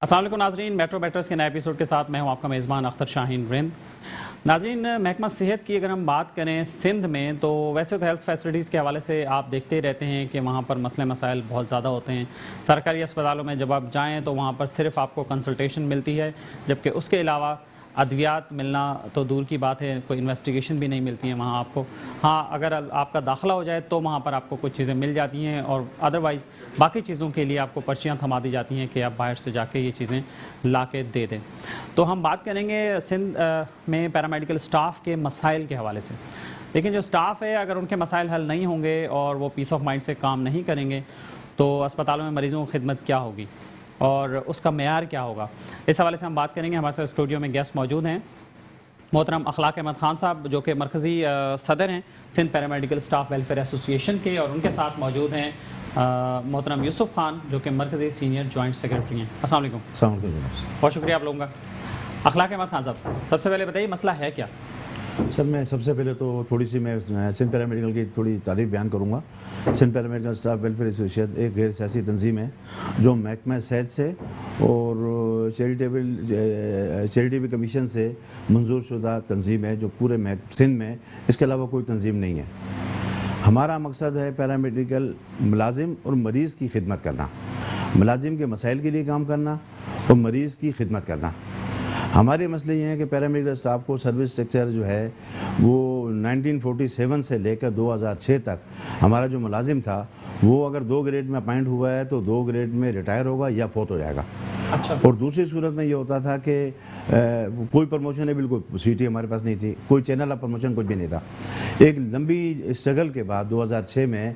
السلام علیکم ناظرین، میٹرو بیٹرز کے نئے ایپیسوڈ کے ساتھ میں ہوں آپ کا میزبان اختر شاہین رند۔ ناظرین، محکمہ صحت کی اگر ہم بات کریں سندھ میں تو ویسے تو ہیلتھ فیسلٹیز کے حوالے سے آپ دیکھتے ہی رہتے ہیں کہ وہاں پر مسئلے مسائل بہت زیادہ ہوتے ہیں۔ سرکاری اسپتالوں میں جب آپ جائیں تو وہاں پر صرف آپ کو کنسلٹیشن ملتی ہے، جبکہ اس کے علاوہ ادویات ملنا تو دور کی بات ہے، کوئی انویسٹیگیشن بھی نہیں ملتی ہے وہاں آپ کو۔ ہاں، اگر آپ کا داخلہ ہو جائے تو وہاں پر آپ کو کچھ چیزیں مل جاتی ہیں، اور ادروائز باقی چیزوں کے لیے آپ کو پرچیاں تھما دی جاتی ہیں کہ آپ باہر سے جا کے یہ چیزیں لا کے دے دیں۔ تو ہم بات کریں گے سندھ میں پیرامیڈیکل اسٹاف کے مسائل کے حوالے سے۔ لیکن جو اسٹاف ہے، اگر ان کے مسائل حل نہیں ہوں گے اور وہ پیس آف مائنڈ سے کام نہیں کریں گے تو اسپتالوں میں مریضوں کی خدمت کیا ہوگی اور اس کا معیار کیا ہوگا، اس حوالے سے ہم بات کریں گے۔ ہمارے ساتھ اسٹوڈیو میں گیسٹ موجود ہیں، محترم اخلاق احمد خان صاحب جو کہ مرکزی صدر ہیں سندھ پیرامیڈیکل اسٹاف ویلفیئر ایسوسی ایشن کے، اور ان کے ساتھ موجود ہیں محترم یوسف خان جو کہ مرکزی سینئر جوائنٹ سیکرٹری ہیں۔ السلام علیکم۔ السلام علیکم۔ بہت شکریہ آپ لوگوں کا۔ اخلاق احمد خان صاحب، سب سے پہلے بتائیے مسئلہ ہے کیا؟ سر، میں سب سے پہلے تو تھوڑی سی میں سندھ پیرامیڈیکل کی تھوڑی تعریف بیان کروں گا۔ سندھ پیرامیڈیکل اسٹاف ویلفیئر ایسوسی ایشن ایک غیر سیاسی تنظیم ہے جو محکمہ صحت سے اور چیریٹیبل کمیشن سے منظور شدہ تنظیم ہے جو پورے سندھ میں، اس کے علاوہ کوئی تنظیم نہیں ہے۔ ہمارا مقصد ہے پیرامیڈیکل ملازم اور مریض کی خدمت کرنا، ملازم کے مسائل کے لیے کام کرنا اور مریض کی خدمت کرنا۔ ہمارے مسئلے یہ ہیں کہ پیرامیڈیکل اسٹاف کو سروس اسٹرکچر جو ہے وہ 1947 سے لے کر 2006 تک ہمارا جو ملازم تھا وہ اگر 2 گریڈ میں اپائنٹ ہوا ہے تو 2 گریڈ میں ریٹائر ہوگا یا فوت ہو جائے گا۔ اور دوسری صورت میں یہ ہوتا تھا کہ کوئی پروموشن ہے، بالکل سی ٹی ہمارے پاس نہیں تھی، کوئی چینل آف پروموشن کچھ بھی نہیں تھا۔ ایک لمبی اسٹرگل کے بعد 2006 میں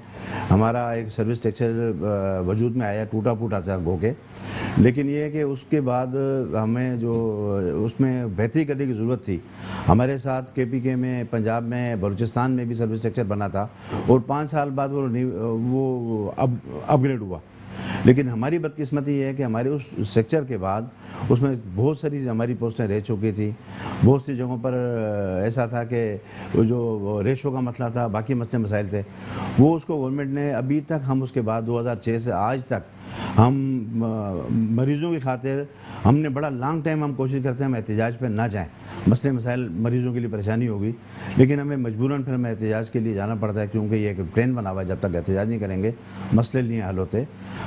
ہمارا ایک سروس اسٹرکچر وجود میں آیا، ٹوٹا پھوٹا سا گو کے، لیکن یہ ہے کہ اس کے بعد ہمیں جو اس میں بہتری کرنے کی ضرورت تھی۔ ہمارے ساتھ کے پی کے میں، پنجاب میں، بلوچستان میں بھی سروس اسٹرکچر بنا تھا اور 5 سال بعد وہ اپ گریڈ ہوا، لیکن ہماری بدقسمتی یہ ہے کہ ہمارے اس اسٹرکچر کے بعد اس میں بہت ساری ہماری پوسٹیں رہ چکی تھی۔ بہت سی جگہوں پر ایسا تھا کہ جو ریشو کا مسئلہ تھا، باقی مسئلے مسائل تھے، وہ اس کو گورنمنٹ نے ابھی تک، ہم اس کے بعد 2006 سے آج تک ہم مریضوں کی خاطر ہم نے بڑا لانگ ٹائم ہم کوشش کرتے ہیں ہم احتجاج پہ نہ جائیں، مسئلے مسائل مریضوں کے لیے پریشانی ہوگی، لیکن ہمیں مجبوراً پھر ہمیں احتجاج کے لیے جانا پڑتا ہے، کیونکہ یہ ایک ٹرین بنا ہوا ہے، جب تک احتجاج نہیں کریں گے مسئلے نہیں حل ہوتے۔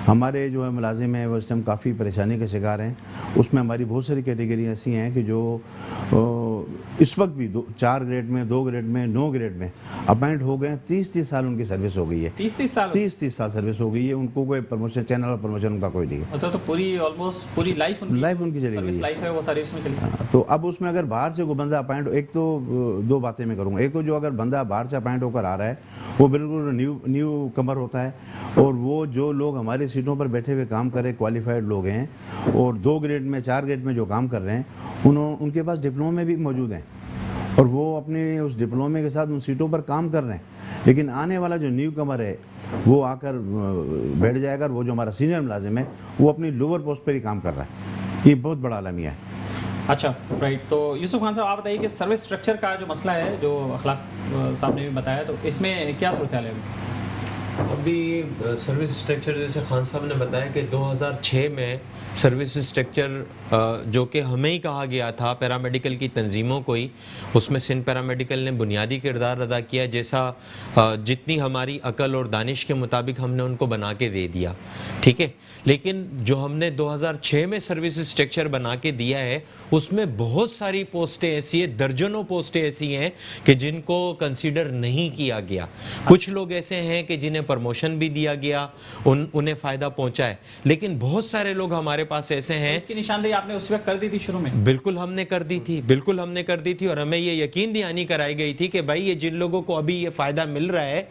ہمارے جو ہے ملازم ہیں وہ اس ٹائم کافی پریشانی کا شکار ہیں۔ اس میں ہماری بہت ساری کیٹیگری ایسی ہیں کہ جو اس وقت بھی 4 گریڈ میں، 2 گریڈ میں، 9 گریڈ میں اپائنٹ ہو گئے ہیں۔ 30 سال ان کی سروس ہو گئی ہے، 30 سال سروس ہو گئی ہے، ان کو کوئی پروموشن، چینل اور پروموشن ان کا کوئی نہیں ہے۔ تو پوری آلموسٹ پوری لائف ان کی چلی گئی ہے، وہ ساری اس میں چلی گئی۔ تو اب اس میں اگر باہر سے کوئی بندہ اپائنٹ، ایک تو 2 باتیں میں کروں گا۔ ایک تو جو اگر بندہ باہر سے اپائنٹ ہو کر آ رہا ہے وہ بالکل نیو کمر ہوتا ہے، اور وہ جو لوگ ہماری سیٹوں پر بیٹھے ہوئے کام کر رہے کوالیفائڈ لوگ ہیں اور 2 گریڈ میں، 4 گریڈ میں جو کام کر رہے ہیں ان کے پاس ڈپلومے بھی موجود ہیں اور وہ اپنے اس ڈپلومے کے ساتھ ان سیٹوں پر کام کر رہے ہیں، لیکن آنے والا جو نیو کمر ہے وہ آ کر بیٹھ جائے گا، اور وہ جو ہمارا سینئر ملازم ہے وہ اپنی لوور پوسٹ پر ہی کام کر رہا ہے۔ یہ بہت بڑا المیہ ہے۔ اچھا، رائٹ۔ تو یوسف خان صاحب، آپ بتائیے کہ سروس اسٹرکچر کا جو مسئلہ ہے جو اخلاق صاحب نے بھی بتایا، تو اس میں کیا صورتحال ہے؟ ابھی سروس اسٹرکچر جیسے خان صاحب نے بتایا کہ 2006 میں سروس اسٹرکچر جو کہ ہمیں ہی کہا گیا تھا، پیرامیڈیکل کی تنظیموں کو ہی، اس میں سندھ پیرامیڈیکل نے بنیادی کردار ادا کیا، جیسا جتنی ہماری عقل اور دانش کے مطابق ہم نے ان کو بنا کے دے دیا، ٹھیک ہے۔ لیکن جو ہم نے 2006 میں سروس اسٹرکچر بنا کے دیا ہے اس میں بہت ساری پوسٹیں ایسی ہیں، درجنوں پوسٹیں ایسی ہیں کہ جن کو کنسیڈر نہیں کیا گیا۔ کچھ لوگ ایسے ہیں کہ جنہیں پرموشن بھی دیا گیا، انہیں فائدہ پہنچا ہے، لیکن بہت سارے لوگ ہمارے پاس ایسے ہیں۔ اس کی نشاندہی آپ نے اس وقت کر دی تھی شروع میں؟ بالکل ہم نے کر دی تھی، اور ہمیں یہ یقین دہانی کرائی گئی تھی کہ بھائی یہ جن لوگوں کو ابھی یہ فائدہ مل رہا ہے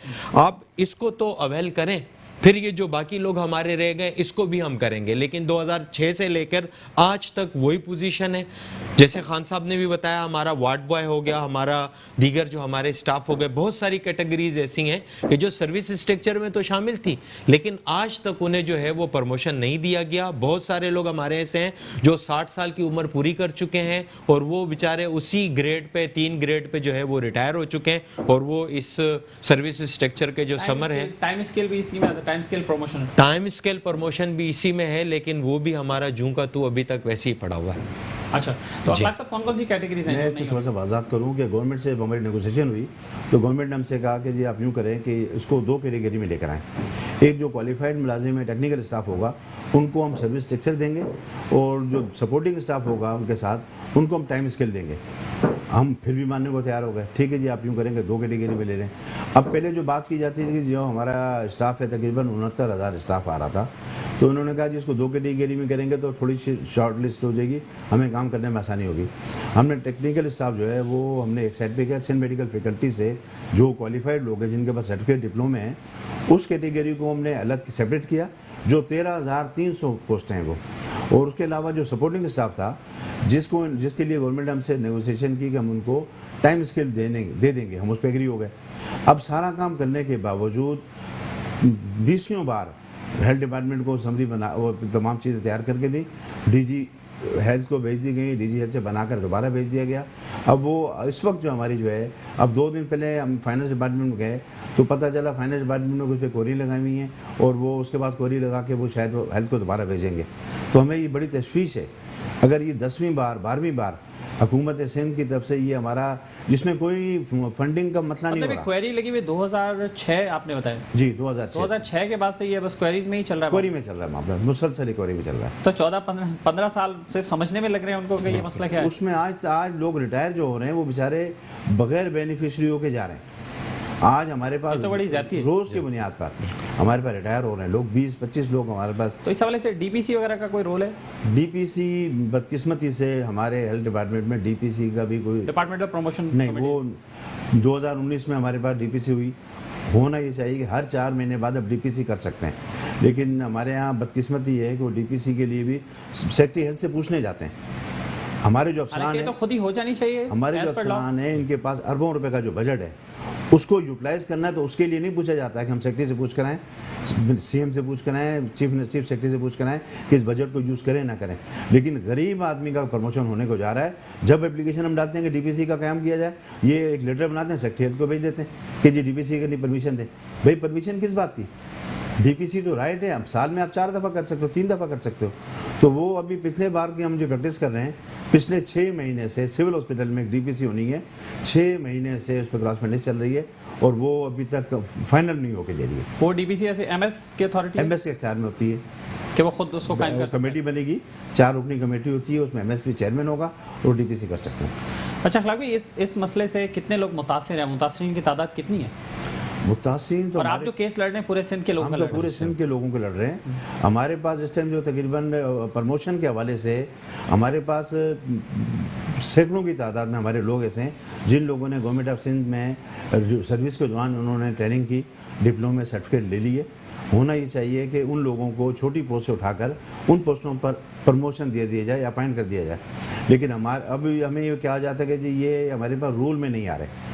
آپ اس کو تو اویل کریں، پھر یہ جو باقی لوگ ہمارے رہ گئے اس کو بھی ہم کریں گے۔ لیکن 2006 سے لے کر آج تک وہی پوزیشن ہے۔ جیسے خان صاحب نے بھی بتایا، ہمارا وارڈ بوائے ہو گیا، ہمارا دیگر جو ہمارے سٹاف ہو گئے، بہت ساری کیٹیگریز ایسی ہیں کہ جو سروس اسٹرکچر میں تو شامل تھی لیکن آج تک انہیں جو ہے وہ پرموشن نہیں دیا گیا۔ بہت سارے لوگ ہمارے ایسے ہیں جو 60 سال کی عمر پوری کر چکے ہیں اور وہ بیچارے اسی گریڈ پہ، 3 گریڈ پہ جو ہے وہ ریٹائر ہو چکے ہیں، اور وہ اس سروس اسٹرکچر کے جو سمر ہے، ٹائم اسکیل بھی اسی میں آتا ہے۔ Time scale promotion? Time scale promotion بھی اسی میں ہے، لیکن وہ بھی ہمارا جوں کا تو ابھی تک ویسے ہی پڑا ہوا ہے. اچھا، تو اخلاق صاحب کون کون سی کیٹیگریز ہیں؟ میں تھوڑا سا وضاحت کروں کہ گورنمنٹ سے ہماری نیگوسیشن ہوئی تو گورنمنٹ نے ہم سے کہا کہ جی آپ یوں کریں کہ اس کو 2 کیٹیگری میں لے کر آئیں. ایک جو کوالیفائڈ ملازم ہے، ٹیکنیکل اسٹاف ہوگا، ان کو ہم سروس اسٹرکچر دیں گے، اور جو سپورٹنگ اسٹاف ہوگا ان کے ساتھ ان کو ہم ٹائم اسکیل دیں گے. ہم پھر بھی ماننے کو تیار ہو گئے، ٹھیک ہے جی آپ یوں کریں گے 2 کیٹیگری میں لے لیں. اب پہلے جو بات کی جاتی تھی کہ جو ہمارا اسٹاف ہے تقریباً 69,000 اسٹاف آ رہا تھا، تو انہوں نے کہا جی اس کو 2 کیٹیگری میں کریں گے تو تھوڑی سی شارٹ لسٹ ہو جائے گی، ہمیں کام کرنے میں آسانی ہوگی. ہم نے ٹیکنیکل اسٹاف جو ہے وہ ہم نے ایک سائڈ پہ کیا، سندھ میڈیکل فیکلٹی سے جو کوالیفائڈ لوگ ہیں جن کے پاس سرٹیفکیٹ ڈپلومے ہیں، اس کیٹیگری کو ہم نے الگ سیپریٹ کیا، جو 13,300 پوسٹیں ہیں وہ. اور اس کے علاوہ جو سپورٹنگ اسٹاف تھا جس کے لیے گورنمنٹ ہم سے نیگوسیشن کی کہ ہم ان کو ٹائم اسکیل دے دیں گے، ہم اس پہ ایگری ہو گئے. اب سارا کام کرنے کے باوجود 20 بار ہیلتھ ڈپارٹمنٹ کو سمری بنا وہ تمام چیزیں تیار کر کے دی، ڈی جی ہیلتھ کو بھیج دی گئی، ڈی جی ہیلتھ سے بنا کر دوبارہ بھیج دیا گیا. اب وہ اس وقت جو ہماری جو ہے، اب 2 دن پہلے ہم فائنانس ڈپارٹمنٹ میں گئے تو پتہ چلا فائنانس ڈپارٹمنٹ نے کچھ پہ کوری لگائی ہوئی ہیں، اور وہ اس کے بعد کوری لگا کے وہ شاید وہ ہیلتھ کو دوبارہ بھیجیں گے. تو ہمیں یہ بڑی تشویش ہے اگر یہ 10ویں بار 12ویں بار حکومت سندھ کی طرف سے یہ ہمارا، جس میں کوئی فنڈنگ کا مسئلہ نہیں ہو رہا. کوئری لگی ہوئی 2006 آپ نے بتایا؟ جی 2006 کے بعد سے یہ بس کوئریز میں ہی چل رہا ہے، کوری میں چل رہا ہے معاملہ، مسلسل کوری میں چل رہا ہے. تو 14-15 سال سے سمجھنے میں لگ رہے ہیں ان کو کہ یہ مسئلہ کیا ہے. اس میں آج لوگ ریٹائر جو ہو رہے ہیں وہ بیچارے بغیر بینیفیشری ہو کے جا رہے ہیں. آج ہمارے پاس تو بڑی زیادتی ہے، روز کی بنیاد پر ہمارے پاس ریٹائر ہو رہے ہیں لوگ، 20-25 لوگ ہمارے پاس. تو اس حوالے سے ڈی پی سی وغیرہ کا کوئی رول ہے؟ ڈی پی سی بدقسمتی سے ہمارے ہیلتھ ڈپارٹمنٹ میں ڈی پی سی کا بھی کوئی ڈپارٹمنٹ آف پروموشن نہیں. وہ 2019 میں ہمارے پاس ڈی پی سی ہوئی. ہونا یہ چاہیے کہ ہر 4 مہینے بعد اب ڈی پی سی کر سکتے ہیں، لیکن ہمارے یہاں بدقسمتی یہ ہے کہ وہ ڈی پی سی کے لیے بھی سیکٹری ہیلتھ سے پوچھنے جاتے ہیں. ہمارے جو افسران ہیں، تو خود ہی ہو جانی چاہیے. ہمارے جو افسران ہیں ان کے پاس اربوں روپے کا جو بجٹ ہے اس کو یوٹیلائز کرنا ہے، تو اس کے لیے نہیں پوچھا جاتا ہے کہ ہم سیکٹری سے پوچھ کر آئیں، سی ایم سے پوچھ کر آئیں، چیف سیکٹری سے پوچھ کر آئیں کہ اس بجٹ کو یوز کریں نہ کریں. لیکن غریب آدمی کا پروموشن ہونے کو جا رہا ہے. جب اپلیکیشن ہم ڈالتے ہیں کہ ڈی پی سی کا قیام کیا جائے، یہ ایک لیٹر بناتے ہیں، سیکٹری ہیلتھ کو بھیج دیتے ہیں کہ جی ڈی پی سی کی پرمیشن دیں. بھائی پرمیشن کس بات کی؟ ڈی پی سی تو رائٹ ہے، سال میں آپ 4 دفعہ کر سکتے ہو، 3 دفعہ کر سکتے ہو. تو وہ ابھی پچھلے بار کی ہم جو پریکٹس کر رہے ہیں، پچھلے 6 مہینے سے سول ہاسپٹل میں ایک ڈی پی سی ہونی ہے، 6 مہینے سے اس پہ کراس میٹنس چل رہی ہے، اور وہ ابھی تک فائنل نہیں ہو کے دے رہی ہے. وہ ڈی پی سی ایسے ایم ایس کی اتھارٹی، ایم ایس کے اختیار میں ہوتی ہے کہ وہ خود اس کو قائم کر سکتے ہیں. کمیٹی بنے گی، 4 رکنی کمیٹی ہوتی ہے، اس میں ایم ایس پی چیئرمین ہوگا اور ڈی پی سی کر سکتے ہیں. اچھا اخلاق بھائی، اس مسئلے سے کتنے لوگ متاثر ہیں؟ متاثرین کی تعداد کتنی ہے؟ متاثرین تو اور آپ جو کیس لڑ رہے ہیں پورے سندھ کے لوگوں ہم تو پورے سندھ کے لوگوں کے لڑ رہے ہیں. ہمارے پاس اس ٹائم جو تقریباً پرموشن کے حوالے سے ہمارے پاس سینکڑوں کی تعداد میں ہمارے لوگ ایسے ہیں جن لوگوں نے گورنمنٹ آف سندھ میں سروس کے دوران انہوں نے ٹریننگ کی، ڈپلومے سرٹیفکیٹ لے لیے. ہونا یہ چاہیے کہ ان لوگوں کو چھوٹی پوسٹ سے اٹھا کر ان پوسٹوں پر پرموشن دے دیا جائے یا اپائنٹ کر دیا جائے. لیکن اب ہمیں یہ کہا جاتا ہے کہ جی یہ ہمارے پاس رول میں نہیں آ رہے،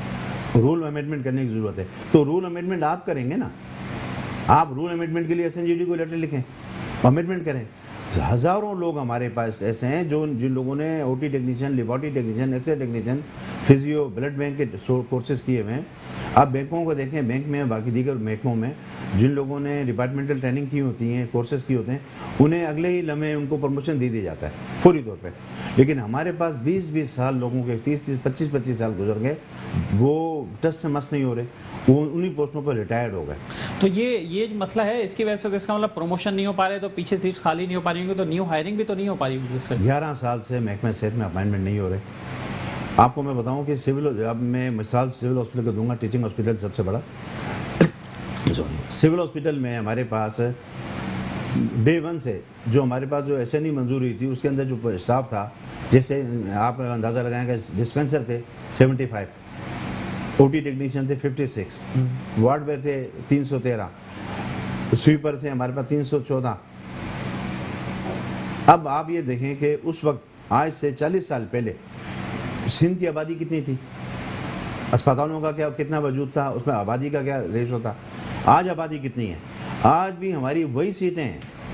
رول امینڈمنٹ کرنے کی ضرورت ہے. تو رول امینڈمنٹ آپ کریں گے نا، آپ رول امینڈمنٹ کے لیے ایس این جی ڈی کو لیٹر لکھیں، امینڈمنٹ کریں. ہزاروں لوگ ہمارے پاس ایسے ہیں جن لوگوں نے O T technician, laboratory technician, X ray technician, physio, blood bank کے کورسز کیے ہوئے ہیں. آپ بینکوں کو دیکھیں، بینک میں باقی دیگر محکموں میں جن لوگوں نے ڈپارٹمنٹل ٹریننگ کی ہوتی ہیں، کورسز کی ہوتے ہیں، انہیں اگلے ہی لمحے ان کو پروموشن دے دیا جاتا ہے فوری طور پہ. لیکن ہمارے پاس 20 سال لوگوں کے 30 25 سال گزر گئے، وہ ٹچ سے مس نہیں ہو رہے، وہ انہی پوسٹوں پر ریٹائرڈ ہو گئے. تو یہ مسئلہ ہے، اس کی وجہ سے اس کا مطلب پروموشن نہیں ہو پا رہے، تو پیچھے سیٹس خالی نہیں ہو پا رہی ہوں گی، تو نیو ہائرنگ بھی تو نہیں ہو پا رہی ہوگی. 11 سال سے محکمہ صحت میں اپائنٹمنٹ نہیں ہو رہے. آپ کو میں بتاؤں کہ اب میں مثال سول ہاسپٹل کا دوں گا، ٹیچنگ ہاسپٹل سب سے بڑا. سول ہاسپٹل میں ہمارے پاس ڈے 1 سے جو ہمارے پاس جو ایس این ای منظور ہوئی تھی، اس کے اندر جو اسٹاف تھا، جیسے آپ اندازہ لگائیں کہ ڈسپینسر تھے 75، او ٹی ٹیکنیشین تھے 56، وارڈ پہ تھے 313، سویپر تھے ہمارے پاس 314. اب آپ یہ دیکھیں کہ اس وقت آج سے 40 سال پہلے سندھ کی آبادی کتنی تھی، اسپتالوں کا کیا کتنا وجود تھا، اس میں آبادی کا کیا ریشو تھا، آج آبادی کتنی ہے. آج بھی ہماری وہی سیٹیں ہیں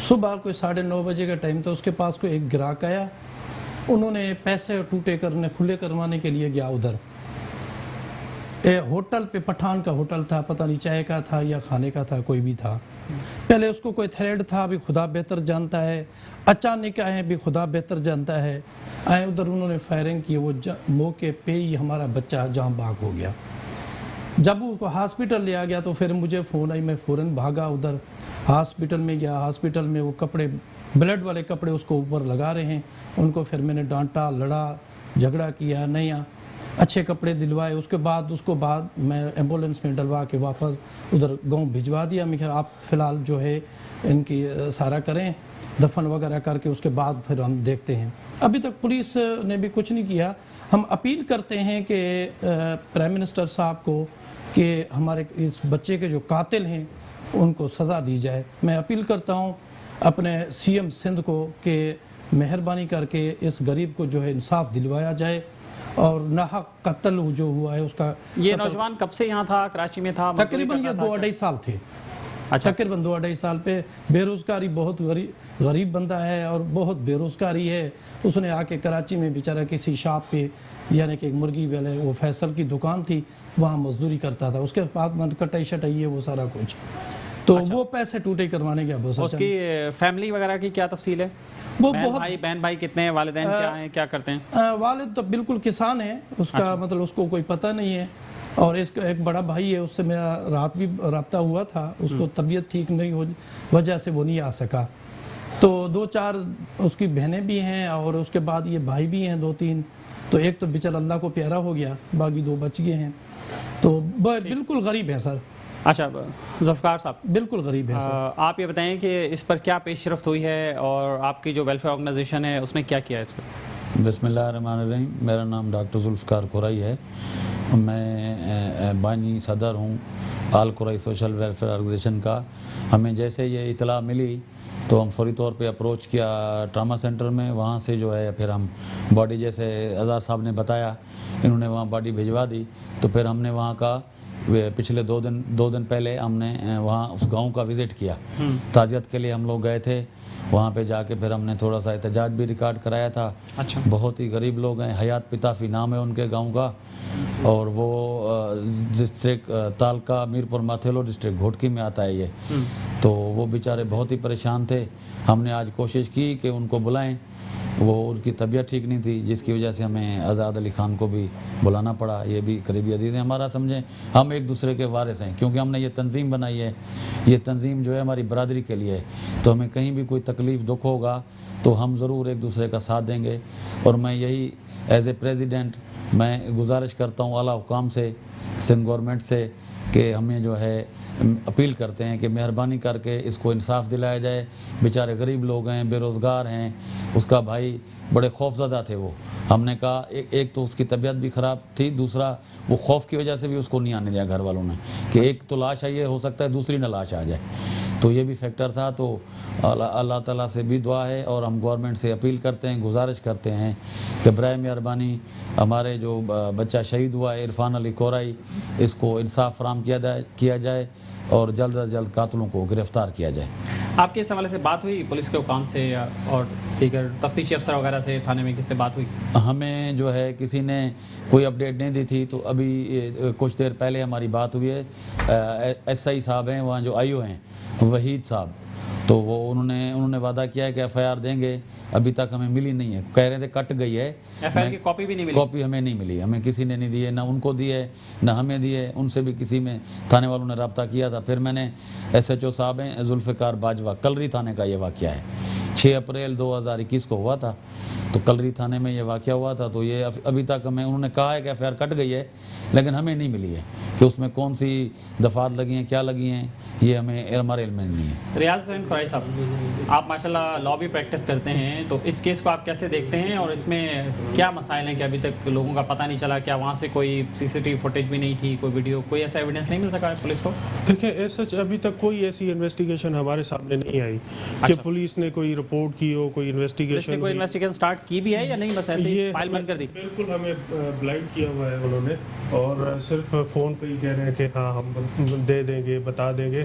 صبح کوئی 9:30 بجے کا ٹائم تھا, اس کے پاس کوئی ایک گراہک آیا, انہوں نے پیسے ٹوٹے کرنے کھلے کروانے کے لیے گیا ادھر ہوٹل پہ, پٹھان کا ہوٹل تھا, پتہ نہیں چائے کا تھا یا کھانے کا تھا, کوئی بھی تھا. پہلے اس کو کوئی تھریڈ تھا, ابھی خدا بہتر جانتا ہے, اچانک آئے بھی خدا بہتر جانتا ہے, آئے ادھر انہوں نے فائرنگ کی, وہ موقع پہ ہی ہمارا بچہ جہاں باغ ہو گیا. جب وہ ہاسپٹل لیا گیا تو پھر مجھے فون آئی, میں فوراً بھاگا ادھر ہاسپٹل میں گیا. ہاسپٹل میں وہ کپڑے, بلڈ والے کپڑے اس کو اوپر لگا رہے ہیں, ان کو پھر میں نے ڈانٹا, لڑا, جھگڑا کیا, نہیں اچھے کپڑے دلوائے. اس کے بعد میں ایمبولینس میں ڈلوا کے واپس ادھر گاؤں بھجوا دیا. میں کہا آپ فی الحال جو ہے ان کی سارا کریں, دفن وغیرہ کر کے اس کے بعد پھر ہم دیکھتے ہیں. ابھی تک پولیس نے بھی کچھ نہیں کیا. ہم اپیل کرتے ہیں کہ پرائم منسٹر صاحب کو کہ ہمارے اس بچے کے جو قاتل ہیں ان کو سزا دی جائے. میں اپیل کرتا ہوں اپنے سی ایم سندھ کو کہ مہربانی کر کے اس غریب کو جو ہے انصاف دلوایا جائے, اور ناحق قتل جو ہوا ہے اس کا. یہ نوجوان کب سے یہاں تھا, کراچی میں تھا؟ تقریباً یہ 2-2.5 سال تھے. تقریباً 2-2.5 سال پہ. بے روزگاری, بہت غریب بندہ ہے اور بہت بے روزگاری ہے. اس نے آ کے کراچی میں بیچارہ کسی شاپ پہ, یعنی کہ ایک مرغی والے, وہ فیصل کی دکان تھی, وہاں مزدوری کرتا تھا. اس کے بعد من کٹائی شٹائی ہے وہ سارا کچھ, تو وہ پیسے ٹوٹے کروانے کے. اس کی فیملی وغیرہ کی کیا تفصیل ہے؟ وہ بہت بہن بھائی کتنے ہیں, والدین کیا ہیں, کیا کرتے ہیں؟ والد تو بالکل کسان ہے, اس کا مطلب اس کو کوئی پتہ نہیں ہے. اور اس کا ایک بڑا بھائی ہے, اس سے میرا رات بھی رابطہ ہوا تھا, اس کو طبیعت ٹھیک نہیں ہو وجہ سے وہ نہیں آ سکا. تو 2-4 اس کی بہنیں بھی ہیں, اور اس کے بعد یہ بھائی بھی ہیں 2-3. تو ایک تو بیچارہ اللہ کو پیارا ہو گیا, باقی 2 بچ گئے ہیں. تو بالکل غریب ہے سر. اچھا ذوالفقار صاحب, بالکل غریب ہے سر. آپ یہ بتائیں کہ اس پر کیا پیش رفت ہوئی ہے, اور آپ کی جو ویلفیئر آرگنائزیشن ہے اس نے کیا کیا ہے اس پر؟ بسم اللہ الرحمن الرحیم. میرا نام ڈاکٹر ذوالفقار قرائی ہے. میں بانی صدر ہوں آل قرائی سوشل ویلفیئر آرگنائزیشن کا. ہمیں جیسے یہ اطلاع ملی تو ہم فوری طور پہ اپروچ کیا ٹراما سینٹر میں. وہاں سے جو ہے پھر ہم باڈی, جیسے اعزاز صاحب نے بتایا, انہوں نے وہاں باڈی بھجوا دی. تو پھر ہم نے وہاں کا پچھلے 2 دن پہلے ہم نے وہاں اس گاؤں کا وزٹ کیا. تعزیت کے لیے ہم لوگ گئے تھے. وہاں پہ جا کے پھر ہم نے تھوڑا سا احتجاج بھی ریکارڈ کرایا تھا. بہت ہی غریب لوگ ہیں. حیات پتافی نام ہے ان کے گاؤں کا, اور وہ ڈسٹرکٹ تالکا میرپور ماتھیلو ڈسٹرکٹ گھوٹکی میں آتا ہے یہ. تو وہ بیچارے بہت ہی پریشان تھے. ہم نے آج کوشش کی کہ ان کو بلائیں, وہ ان کی طبیعت ٹھیک نہیں تھی, جس کی وجہ سے ہمیں آزاد علی خان کو بھی بلانا پڑا. یہ بھی قریبی عزیز ہیں ہمارا, سمجھیں ہم ایک دوسرے کے وارث ہیں, کیونکہ ہم نے یہ تنظیم بنائی ہے. یہ تنظیم جو ہے ہماری برادری کے لیے ہے. تو ہمیں کہیں بھی کوئی تکلیف دکھ ہوگا تو ہم ضرور ایک دوسرے کا ساتھ دیں گے. اور میں یہی ایز اے پریزیڈنٹ میں گزارش کرتا ہوں اعلیٰ حکام سے, سندھ گورنمنٹ سے, کہ ہمیں جو ہے اپیل کرتے ہیں کہ مہربانی کر کے اس کو انصاف دلایا جائے. بیچارے غریب لوگ ہیں, بے روزگار ہیں. اس کا بھائی بڑے خوفزدہ تھے. وہ ہم نے کہا ایک تو اس کی طبیعت بھی خراب تھی, دوسرا وہ خوف کی وجہ سے بھی اس کو نہیں آنے دیا گھر والوں نے, کہ ایک تو لاش آئی ہے, ہو سکتا ہے دوسری نہ لاش آ جائے. تو یہ بھی فیکٹر تھا. تو اللہ تعالیٰ سے بھی دعا ہے, اور ہم گورنمنٹ سے اپیل کرتے ہیں, گزارش کرتے ہیں کہ برائے مہربانی ہمارے جو بچہ شہید ہوا ہے عرفان علی قرائی, اس کو انصاف فراہم کیا جائے, اور جلد از جلد قاتلوں کو گرفتار کیا جائے. آپ کے اس حوالے سے بات ہوئی پولیس کے حکام سے یا اور دیگر تفتیشی افسر وغیرہ سے, تھانے میں کس سے بات ہوئی؟ ہمیں جو ہے کسی نے کوئی اپڈیٹ نہیں دی تھی. تو ابھی کچھ دیر پہلے ہماری بات ہوئی ہے. ایس آئی صاحب ہیں وہاں, جو آئی او ہیں وحید صاحب, تو وہ انہوں نے وعدہ کیا ہے کہ ایف آئی آر دیں گے. ابھی تک ہمیں ملی نہیں ہے. کہہ رہے تھے کٹ گئی ہے. ایف آئی آر کی کاپی بھی نہیں ملی؟ کاپی ہمیں نہیں ملی. ہمیں کسی نے نہیں دی ہے, نہ ان کو دی ہے نہ ہمیں دی ہے. ان سے بھی کسی میں تھانے والوں نے رابطہ کیا تھا. پھر میں نے ایس ایچ او صاحب ہیں ذوالفقار باجوہ, کلری تھانے کا یہ واقعہ ہے. 6 اپریل 2021 کو ہوا تھا. تو کلری تھانے میں یہ واقعہ ہوا تھا. تو یہ ابھی تک ہمیں, انہوں نے کہا ہے کہ ایف آئی آر کٹ گئی ہے, لیکن ہمیں نہیں ملی ہے کہ اس میں کون سی دفعات لگی ہیں, کیا لگی ہیں, یہ ہمارے علم میں نہیں ہے. ریاض حسین قرائی صاحب, آپ ماشاءاللہ لا بھی پریکٹس کرتے ہیں, تو اس کیس کو آپ کیسے دیکھتے ہیں, اور اس میں کیا مسائل ہیں کہ ابھی تک لوگوں کا پتہ نہیں چلا؟ کیا وہاں سے کوئی سی سی ٹی وی فوٹیج بھی نہیں تھی, کوئی ویڈیو, کوئی ایسا ایویڈنس نہیں مل سکا ہے پولیس کو؟ دیکھیں سچ ابھی تک کوئی ایسی انویسٹیگیشن ہمارے سامنے نہیں آئی کہ پولیس نے کوئی رپورٹ کی ہو, کوئی انویسٹیگیشن. کوئی انویسٹیگیشن سٹارٹ کی بھی ہے یا نہیں, بس ایسے ہی فائل بند کر دی؟ بالکل ہمیں بلائنڈ کیا ہوا ہے انہوں نے, اور صرف فون پہ ہی کہہ رہے ہیں کہ ہاں ہم دے دیں گے, بتا دیں گے.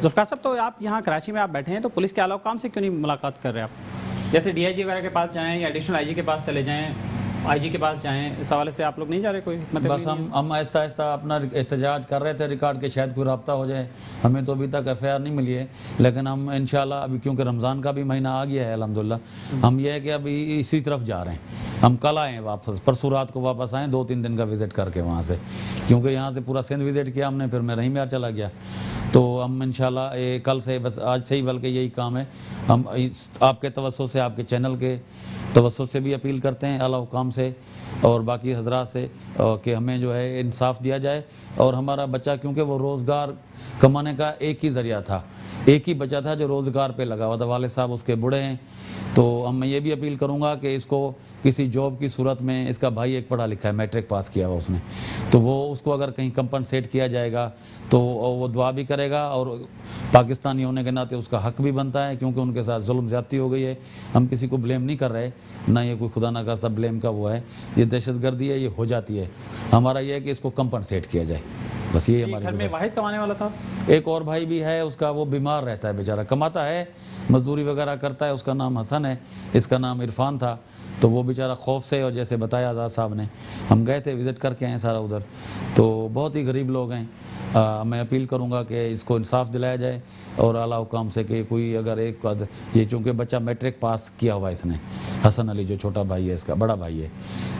ذوالفقار صاحب، تو آپ یہاں کراچی میں آپ بیٹھے ہیں تو پولیس کے اعلیٰ حکام سے کیوں نہیں ملاقات کر رہے آپ؟ جیسے ڈی آئی جی وغیرہ کے پاس جائیں یا ایڈیشنل آئی جی کے پاس چلے جائیں، آئی جی کے پاس جائیں، اس حوالے سے آپ لوگ نہیں جا رہے؟ کوئی حکمت بس ہم آہستہ آہستہ اپنا احتجاج کر رہے تھے ریکارڈ کے، شاید کوئی رابطہ ہو جائے. ہمیں تو ابھی تک ایف آئی آر نہیں ملی ہے، لیکن ہم انشاءاللہ ابھی کیونکہ رمضان کا بھی مہینہ آ گیا ہے الحمدللہ، ہم یہ ہے کہ ابھی اسی طرف جا رہے ہیں. ہم کل آئے ہیں واپس، پرسوں رات کو واپس آئیں 2-3 دن کا وزٹ کر کے وہاں سے، کیونکہ یہاں سے پورا سندھ وزٹ کیا ہم نے، پھر میں رحیم یار چلا گیا. تو ہم انشاءاللہ کل سے، بس آج سے ہی بلکہ یہی کام ہے. ہم آپ کے توسط سے، آپ کے چینل کے توسط سے بھی اپیل کرتے ہیں اعلیٰ حکام سے اور باقی حضرات سے کہ ہمیں جو ہے انصاف دیا جائے. اور ہمارا بچہ کیونکہ وہ روزگار کمانے کا ایک ہی ذریعہ تھا، ایک ہی بچہ تھا جو روزگار پہ لگا ہوا تھا، والد صاحب اس کے بوڑھے ہیں. تو میں یہ بھی اپیل کروں گا کہ اس کو کسی جاب کی صورت میں، اس کا بھائی ایک پڑھا لکھا ہے، میٹرک پاس کیا ہوا اس نے، تو وہ اس کو اگر کہیں کمپنسیٹ کیا جائے گا تو وہ دعا بھی کرے گا، اور پاکستانی ہونے کے ناطے اس کا حق بھی بنتا ہے، کیونکہ ان کے ساتھ ظلم زیادتی ہو گئی ہے. ہم کسی کو بلیم نہیں کر رہے، نہ یہ کوئی خدا نہ خواستہ بلیم کا وہ ہے، یہ دہشت گردی ہے، یہ ہو جاتی ہے. ہمارا یہ ہے کہ اس کو کمپنسیٹ کیا جائے، بس یہ ہماری گھر میں واحد کمانے والا تھا؟ ایک اور بھائی بھی ہے اس کا، وہ بیمار رہتا ہے بیچارہ، کماتا ہے، مزدوری وغیرہ کرتا ہے. اس کا نام حسن ہے، اس کا نام عرفان تھا. تو وہ بیچارہ خوف سے، اور جیسے بتایا آزاد صاحب نے، ہم گئے تھے وزٹ کر کے آئے سارا ادھر. تو بہت ہی غریب لوگ ہیں. میں اپیل کروں گا کہ اس کو انصاف دلایا جائے اور اعلیٰ حکام سے کہ کوئی اگر ایک، یہ چونکہ بچہ میٹرک پاس کیا ہوا اس نے، حسن علی جو چھوٹا بھائی ہے اس کا، بڑا بھائی ہے،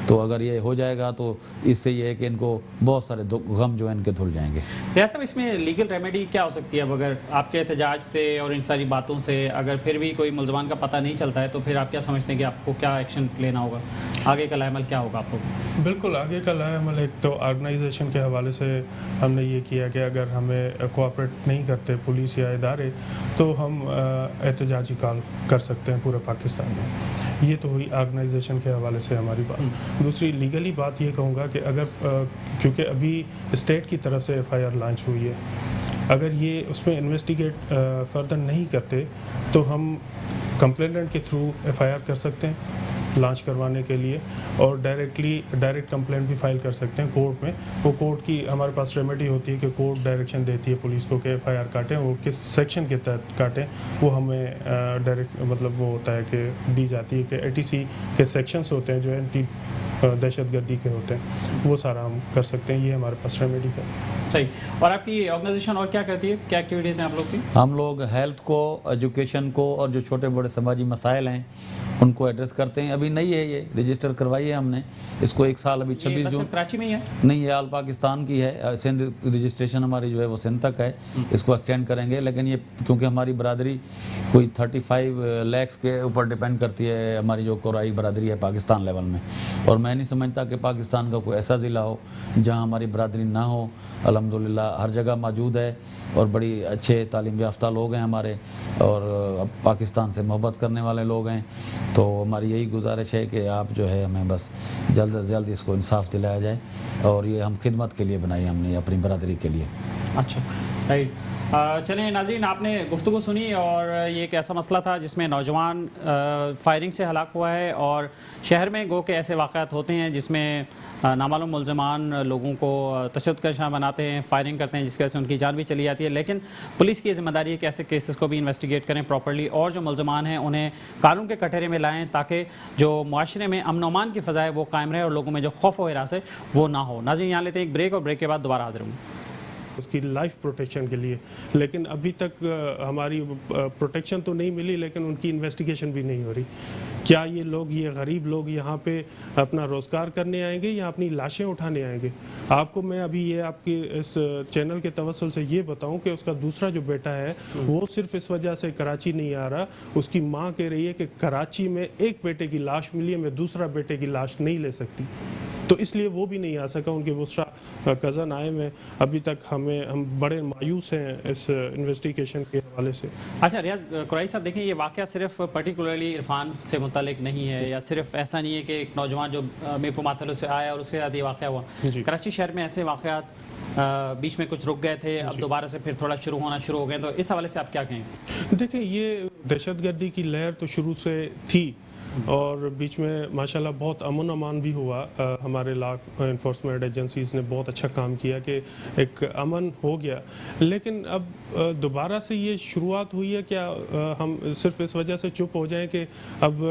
تو اگر یہ ہو جائے گا تو اس سے یہ ہے کہ ان کو بہت سارے غم جو ہیں ان کے دھل جائیں گے. ریاض صاحب، اس میں لیگل ریمیڈی کیا ہو سکتی ہے؟ اب اگر آپ کے احتجاج سے اور ان ساری باتوں سے اگر پھر بھی کوئی ملزمان کا پتہ نہیں چلتا ہے تو پھر آپ کیا سمجھتے ہیں کہ آپ کو کیا ایکشن لینا ہوگا؟ آگے کا عمل کیا ہوگا آپ کو؟ بالکل آگے کا عمل، ایک تو آرگنائزیشن کے حوالے سے ہم نے یہ کیا کہ اگر ہمیں کوآپریٹ نہیں کرتے پولیس یا ادارے تو ہم احتجاجی کال کر سکتے ہیں پورے پاکستان میں. یہ تو ہوئی آرگنائزیشن کے حوالے سے ہماری بات. دوسری لیگلی بات یہ کہوں گا کہ اگر کیونکہ ابھی اسٹیٹ کی طرف سے ایف آئی آر لانچ ہوئی ہے، اگر یہ اس میں انویسٹیگیٹ فردر نہیں کرتے تو ہم کمپلیننٹ کے تھرو ایف آئی آر کر سکتے ہیں لانچ کروانے کے لیے، اور ڈائریکٹ کمپلینٹ بھی فائل کر سکتے ہیں کورٹ میں. وہ کورٹ کی ہمارے پاس ریمیڈی ہوتی ہے کہ کورٹ ڈائریکشن دیتی ہے پولیس کو کہ ایف آئی آر کاٹیں، وہ کس سیکشن کے تحت کاٹیں، وہ ہمیں ڈائریکٹ مطلب وہ ہوتا ہے کہ دی جاتی ہے کہ اے ٹی سی کے سیکشنز ہوتے ہیں جو اینٹی دہشت گردی کے ہوتے ہیں، وہ سارا ہم کر سکتے ہیں. یہ ہمارے پاس ریمیڈی ہے. صحیح. اور آپ کی آرگنائزیشن اور کیا کرتی ہے؟ کیا ایکٹیویٹیز ہیں آپ لوگ کی؟ ہم لوگ ہیلتھ کو، ایجوکیشن کو، اور جو چھوٹے بڑے سماجی مسائل ہیں ان کو ایڈریس کرتے ہیں. ابھی نئی ہے، یہ رجسٹر کروائی ہے ہم نے اس کو 1 سال، ابھی 26 جون. کراچی میں ہی ہے؟ نہیں، یہ آل پاکستان کی ہے. سندھ رجسٹریشن ہماری جو ہے وہ سندھ تک ہے، اس کو ایکسٹینڈ کریں گے. لیکن یہ کیونکہ ہماری برادری کوئی 35 لاکھ کے اوپر ڈیپینڈ کرتی ہے، ہماری جو کورائی برادری ہے پاکستان لیول میں، اور میں نہیں سمجھتا کہ پاکستان کا کوئی ایسا ضلع ہو جہاں ہماری برادری نہ ہو. الحمدللہ ہر جگہ موجود ہے، اور بڑی اچھے تعلیم یافتہ لوگ ہیں ہمارے، اور پاکستان سے محبت کرنے والے لوگ ہیں. تو ہماری یہی گزارش ہے کہ آپ جو ہے ہمیں بس جلد از جلد اس کو انصاف دلایا جائے، اور یہ ہم خدمت کے لیے بنائی ہم نے اپنی برادری کے لیے. اچھا، رائٹ. چلیں ناظرین، آپ نے گفتگو سنی، اور یہ ایک ایسا مسئلہ تھا جس میں نوجوان فائرنگ سے ہلاک ہوا ہے، اور شہر میں گو کہ ایسے واقعات ہوتے ہیں جس میں نامعلوم ملزمان لوگوں کو تشدد کا نشانہ بناتے ہیں، فائرنگ کرتے ہیں، جس کی وجہ سے ان کی جان بھی چلی جاتی ہے. لیکن پولیس کی ذمہ داری ہے کہ ایسے کیسز کو بھی انویسٹیگیٹ کریں پراپرلی، اور جو ملزمان ہیں انہیں قانون کے کٹہرے میں لائیں، تاکہ جو معاشرے میں امن و امان کی فضا ہے وہ قائم رہے، اور لوگوں میں جو خوف و ہراس ہے وہ نہ ہو. ناظرین، یہاں لیتے ہیں ایک بریک، اور بریک کے بعد دوبارہ حاضر ہوں. اس کی لائف پروٹیکشن کے لیے، لیکن ابھی تک ہماری پروٹیکشن تو نہیں ملی، لیکن ان کی انویسٹیگیشن بھی نہیں ہو رہی. کیا یہ لوگ، یہ غریب لوگ یہاں پہ اپنا روزگار کرنے آئیں گے یا اپنی لاشیں اٹھانے آئیں گے؟ آپ کو میں ابھی یہ آپ کے اس چینل کے توسل سے یہ بتاؤں کہ اس کا دوسرا جو بیٹا ہے وہ صرف اس وجہ سے کراچی نہیں آ رہا. اس کی ماں کہہ رہی ہے کہ کراچی میں ایک بیٹے کی لاش ملی ہے، میں دوسرا بیٹے کی لاش نہیں لے سکتی، تو اس لیے وہ بھی نہیں آ سکا. ان کے دوسرا کزن آئے ہوئے، ابھی تک ہم بڑے مایوس ہیں اس انویسٹیگیشن کے حوالے سے. اچھا ریاض قرائی صاحب، دیکھیں یہ واقعہ صرف پرٹیکولرلی عرفان سے متعلق نہیں ہے، یا صرف ایسا نہیں ہے کہ ایک نوجوان جو میپو ماتھلو سے آیا اور اس کے ساتھ یہ واقعہ ہوا. کراچی شہر میں ایسے واقعات بیچ میں کچھ رک گئے تھے، اب دوبارہ سے پھر تھوڑا شروع ہو گئے، تو اس حوالے سے آپ کیا کہیں؟ دیکھیں، یہ دہشت گردی کی لہر تو شروع سے تھی، اور بیچ میں ماشاءاللہ بہت امن امان بھی ہوا. ہمارے لا انفورسمنٹ ایجنسیز نے بہت اچھا کام کیا کہ ایک امن ہو گیا. لیکن اب دوبارہ سے یہ شروعات ہوئی ہے. کیا ہم صرف اس وجہ سے چپ ہو جائیں کہ اب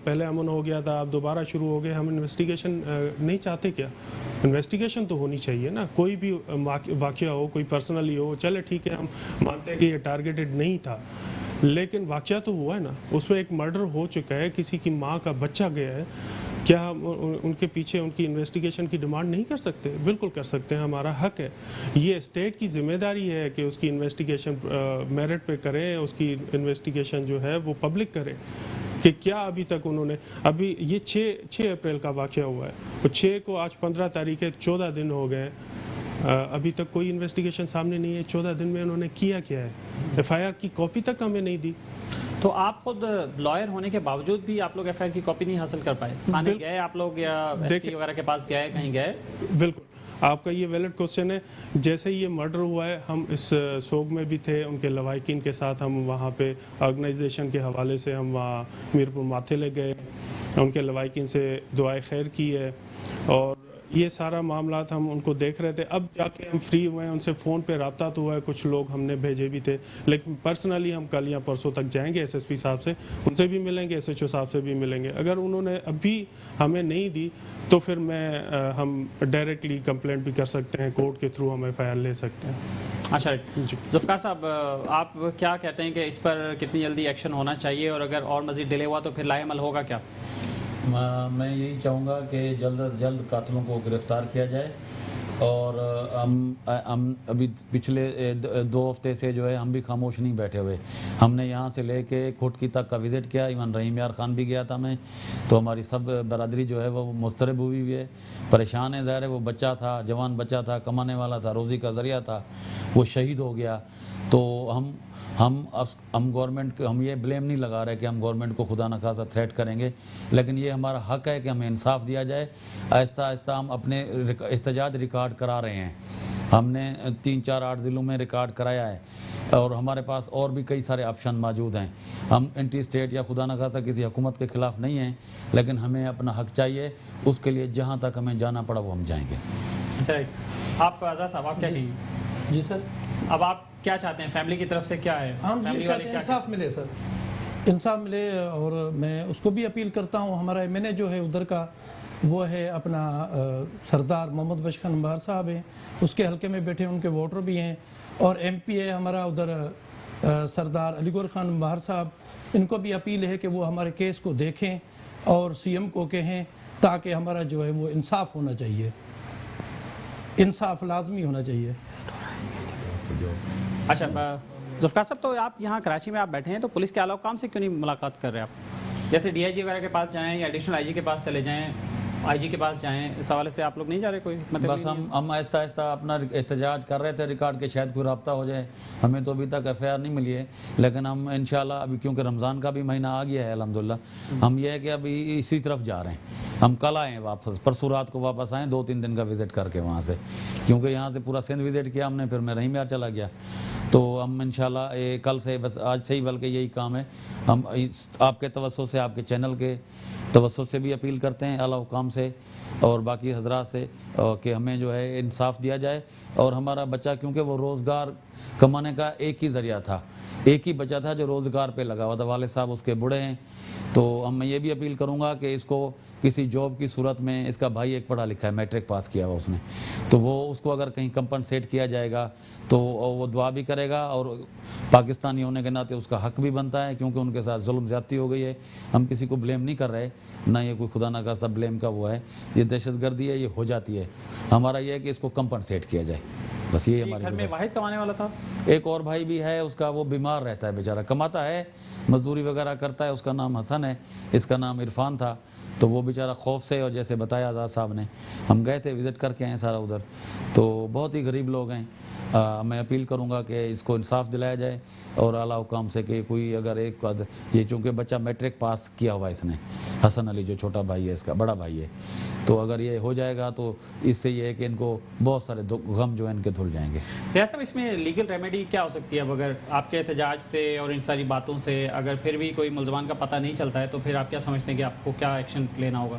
پہلے امن ہو گیا تھا اب دوبارہ شروع ہو گئے؟ ہم انویسٹیگیشن نہیں چاہتے کیا؟ انویسٹیگیشن تو ہونی چاہیے نا. کوئی بھی واقعہ ہو, کوئی پرسنلی ہو, چلے ٹھیک ہے ہم مانتے ہیں کہ یہ ٹارگیٹڈ نہیں تھا, لیکن واقعہ تو ہوا ہے نا. اس میں ایک مرڈر ہو چکا ہے, کسی کی ماں کا بچہ گیا ہے. کیا ہم ان کے پیچھے ان کی انویسٹیگیشن کی ڈیمانڈ نہیں کر سکتے؟ بالکل کر سکتے ہیں, ہمارا حق ہے. یہ اسٹیٹ کی ذمہ داری ہے کہ اس کی انویسٹیگیشن میرٹ پہ کریں, اس کی انویسٹیگیشن جو ہے وہ پبلک کریں کہ کیا ابھی تک انہوں نے. ابھی یہ 6 اپریل کا واقعہ ہوا ہے, اور 6 کو آج 15 تاریخ ہے, 14 دن ہو گئے, ابھی تک کوئی انویسٹیگیشن سامنے نہیں ہے. 14 دن میں انہوں نے کیا ہے؟ ایف آئی آر کی کاپی تک ہمیں نہیں دی. تو آپ خود لائر ہونے کے باوجود بھی آپ لوگ ایف آئی آر کی کاپی نہیں حاصل کر پائے؟ تھانے گئے آپ لوگ یا ایس پی وغیرہ کے پاس گئے, کہیں گئے؟ بالکل, آپ کا یہ ویلڈ کوسچن ہے. جیسے ہی یہ مرڈر ہوا ہے ہم اس سوگ میں بھی تھے, ان کے لواحقین کے ساتھ ہم وہاں پہ آرگنائزیشن کے حوالے سے ہم وہاں میرپور ماتھے لے گئے, ان کے لواحقین سے دعائے خیر کی ہے, اور یہ سارا معاملات ہم ان کو دیکھ رہے تھے. اب جا کے ہم فری ہوئے ہیں, ان سے فون پہ رابطہ تو ہوا ہے, کچھ لوگ ہم نے بھیجے بھی تھے, لیکن پرسنلی ہم کل یا پرسوں تک جائیں گے ایس ایس پی صاحب سے, ان سے بھی ملیں گے, ایس ایچ او صاحب سے بھی ملیں گے. اگر انہوں نے ابھی ہمیں نہیں دی تو پھر ہم ڈائریکٹلی کمپلینٹ بھی کر سکتے ہیں, کورٹ کے تھرو ہم ایف آئی آر لے سکتے ہیں. اچھا ذوالفقار صاحب, آپ کیا کہتے ہیں کہ اس پر کتنی جلدی ایکشن ہونا چاہیے, اور اگر اور مزید ڈیلے ہوا تو پھر لائے عمل ہوگا کیا؟ میں یہی چاہوں گا کہ جلد از جلد قاتلوں کو گرفتار کیا جائے, اور ہم ابھی پچھلے 2 ہفتے سے جو ہے ہم بھی خاموش نہیں بیٹھے ہوئے. ہم نے یہاں سے لے کے کھٹکی تک کا وزٹ کیا, ایون رحیم یار خان بھی گیا تھا میں, تو ہماری سب برادری جو ہے وہ مضطرب ہوئی ہے, پریشان ہے. ظاہر ہے وہ بچہ تھا, جوان بچہ تھا, کمانے والا تھا, روزی کا ذریعہ تھا, وہ شہید ہو گیا. تو ہم گورنمنٹ کو ہم یہ بلیم نہیں لگا رہے کہ ہم گورنمنٹ کو خدا نخواستہ تھریٹ کریں گے, لیکن یہ ہمارا حق ہے کہ ہمیں انصاف دیا جائے. آہستہ آہستہ ہم اپنے احتجاج ریکارڈ کرا رہے ہیں. ہم نے 3, 4, 8 ضلعوں میں ریکارڈ کرایا ہے, اور ہمارے پاس اور بھی کئی سارے آپشن موجود ہیں. ہم اینٹی اسٹیٹ یا خدا نخواستہ کسی حکومت کے خلاف نہیں ہیں, لیکن ہمیں اپنا حق چاہیے. اس کے لیے جہاں تک ہمیں جانا پڑا وہ ہم جائیں گے. اچھا, آپ آزاد صاحب آپ کیا کہیں گے؟ جی سر, اب آپ کیا چاہتے ہیں, فیملی کی طرف سے کیا ہے؟ ہم فیملی یہ والے چاہتے ہیں کیا انصاف ملے سر, انصاف ملے. اور میں اس کو بھی اپیل کرتا ہوں, ہمارا ایم این اے جو ہے ادھر کا وہ ہے اپنا سردار محمد بشخان بہار صاحب ہیں, اس کے حلقے میں بیٹھے ان کے ووٹر بھی ہیں, اور ایم پی ہے ہمارا ادھر سردار علی گور خان بہار صاحب. ان کو بھی اپیل ہے کہ وہ ہمارے کیس کو دیکھیں اور سی ایم کو کہیں, تاکہ ہمارا جو ہے وہ انصاف ہونا چاہیے, انصاف لازمی ہونا چاہیے. اچھا ذوالفقار صاحب, تو آپ یہاں کراچی میں آپ بیٹھے ہیں, تو پولیس کے اعلی حکام سے کیوں نہیں ملاقات کر رہے آپ؟ جیسے ڈی آئی جی وغیرہ کے پاس جائیں یا ایڈیشنل آئی جی کے پاس چلے جائیں, آئی جی کے پاس جائیں, اس حوالے سے آپ لوگ نہیں جا رہے؟ کوئی بس ہم آہستہ آہستہ اپنا احتجاج کر رہے تھے ریکارڈ کے, شاید کوئی رابطہ ہو جائے. ہمیں تو ابھی تک ایف آئی آر نہیں ملی ہے, لیکن ہم انشاءاللہ ابھی کیونکہ رمضان کا بھی مہینہ آ گیا ہے الحمدللہ, ہم یہ ہے کہ ابھی اسی طرف جا رہے ہیں. ہم کل آئیں واپس, پرسوں رات کو واپس آئیں, 2-3 دن کا وزٹ کر کے وہاں سے, کیونکہ یہاں سے پورا سندھ وزٹ کیا ہم نے, پھر میں رحیم یار چلا گیا. تو ہم انشاءاللہ کل سے, بس آج سے ہی بلکہ یہی کام ہے. ہم آپ کے توسط سے, آپ کے چینل کے توسط سے بھی اپیل کرتے ہیں اعلیٰ حکام سے اور باقی حضرات سے کہ ہمیں جو ہے انصاف دیا جائے. اور ہمارا بچہ, کیونکہ وہ روزگار کمانے کا ایک ہی ذریعہ تھا, ایک ہی بچہ تھا جو روزگار پہ لگا ہوا تھا, والد صاحب اس کے بوڑھے ہیں. تو میں یہ بھی اپیل کروں گا کہ اس کو کسی جاب کی صورت میں, اس کا بھائی ایک پڑھا لکھا ہے, میٹرک پاس کیا ہوا اس نے, تو وہ اس کو اگر کہیں کمپنسیٹ کیا جائے گا تو وہ دعا بھی کرے گا, اور پاکستانی ہونے کے ناطے اس کا حق بھی بنتا ہے, کیونکہ ان کے ساتھ ظلم زیادتی ہو گئی ہے. ہم کسی کو بلیم نہیں کر رہے, نہ یہ کوئی خدا نہ خواستہ بلیم کا وہ ہے, یہ دہشت گردی ہے, یہ ہو جاتی ہے. ہمارا یہ ہے کہ اس کو کمپنسیٹ کیا جائے, بس یہ ہماری. گھر میں واحد کمانے والا تھا, ایک اور بھائی بھی ہے اس کا, وہ بیمار رہتا ہے بیچارہ, کماتا ہے, مزدوری وغیرہ کرتا ہے, اس کا نام حسن ہے, اس کا نام عرفان تھا. تو وہ بیچارہ خوف سے, اور جیسے بتایا آزاد صاحب نے, ہم گئے تھے وزٹ کر کے آئے سارا ادھر, تو بہت ہی غریب لوگ ہیں. میں اپیل کروں گا کہ اس کو انصاف دلایا جائے, اور اعلیٰ حکام سے کہ کوئی اگر ایک یہ چونکہ بچہ میٹرک پاس کیا ہوا ہے اس نے، حسن علی جو چھوٹا بھائی ہے اس کا، بڑا بھائی ہے، تو اگر یہ ہو جائے گا تو اس سے یہ ہے کہ ان کو بہت سارے غم جو ہیں ان کے دھل جائیں گے۔ ریاض صاحب، اس میں لیگل ریمیڈی کیا ہو سکتی ہے؟ اب اگر آپ کے احتجاج سے اور ان ساری باتوں سے اگر پھر بھی کوئی ملزمان کا پتہ نہیں چلتا ہے تو پھر آپ کیا سمجھتے ہیں کہ آپ کو کیا ایکشن لینا ہوگا؟